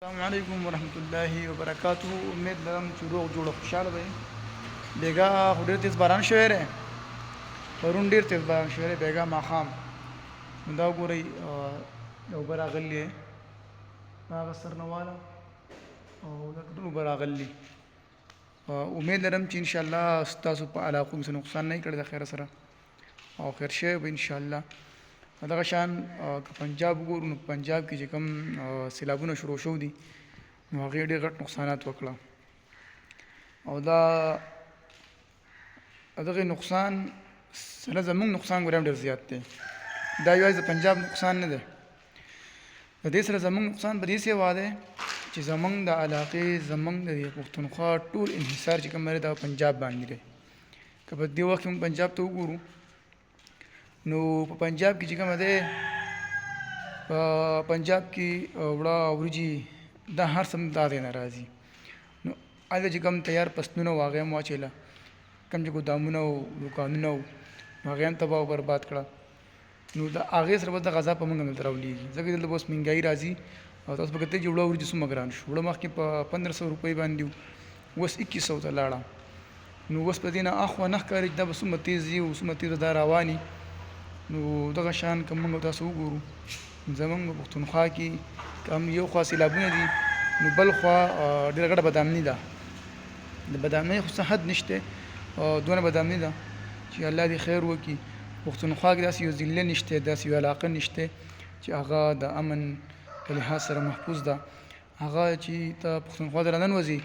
السلام علیکم ورحمۃ اللہ وبرکاتہ. امید لرم چې روغ جوړ او خوشحاله به یې. بیګا خو ډېر تېز باران شوی دی، پرون ډېر تېز باران شوی دی بیګا ماښام. نو دا وګورئ اوبه راغلي دی هغه سرنواله او دا ټول اوبه راغلي. امید لرم چې انشاءالله ستاسو په علاقو کې څه نقصان نه وي کړی د خیره سره او خیر شوی به انشاءالله. دغه شان که پنجاب وګورو نو پنجاب کې چې کوم سیلابونه شروع شوي دي نو هغې ډېر غټ نقصانات وکړه او دا دغې نقصان سره زموږ نقصان ګورې هم ډېر زیات دی. دا یوازې د پنجاب نقصان نه دی، د دې سره زموږ نقصان په دې سیوا دی چې زموږ د علاقې زموږ د پښتونخوا ټول انحصار چې کوم دی دا پنجاب باندې دی. که په دې وخت کې موږ پنجاب ته وګورو نو په پنجاب کې چې کومه دی په پنجاب کې وړه وریجې دا هر څه دا دی نه راځي. نو هلته چې کوم تیار پسنونه وو هغې هم واچوله، کوم چې ګودامونه وو دوکانونه وو نو هغې هم تباه او برباد کړه. نو د هغې سره به د غذا په موږ هم دلته راولېږي ځکه دلته به اوس مهنګایي راځي او تاسو به کتئ چې وړه وریجې څومره ګران شو. وړه مخکې په 1500 روپۍ باندې وو، اوس 2100 ته لاړه. نو اوس په دې نه اخوا نه ښکاري چې دا به څومره تېز ځي او څومره تېز به دا روان وي. نو دغه شان که موږ تاسو وګورو زموږ په پښتونخوا کې که هم یو خوا سیلابونه دي نو بل خوا ډېره غټه بدامني ده. د بدامنۍ خو څه حد نشته، دونه بدامني ده چې الله دې خیر وکړي. پښتونخوا کې داسې یو ضلع نشته، داسې یو علاقه نشته چې هغه د امن په لحاظ سره محفوظ ده. هغه چې ته پښتونخوا ته راننوځې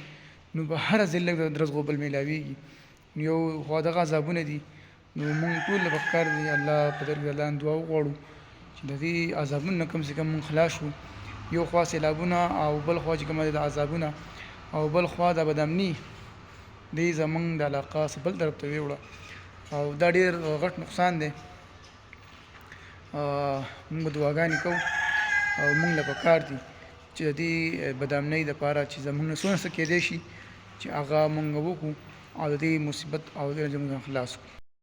نو په هره ضلع کې د درز غوبل میلاویږي. نو یو خوا دغه عذابونه دي. نو موږ ټول له پکار دی الله په درګاه الله دعا وغواړو چې د دې عذابونو نه کم سے کم موږ خلاص شو. یو خوا سیلابونه او بل خوا چې کومه د عذابونه او بل خوا د بدامني دې زموږ د علاقه څه بل طرف ته ویوړه او دا ډېر غټ نقصان دی. موږ دعاګانې کوو او موږ له پکار دي چې د دې بدامنۍ دپاره چې زموږ نه څونه څه کیدی شي چې هغه موږ وکړو او د دې مصیبت او د دې موږ خلاص کړو.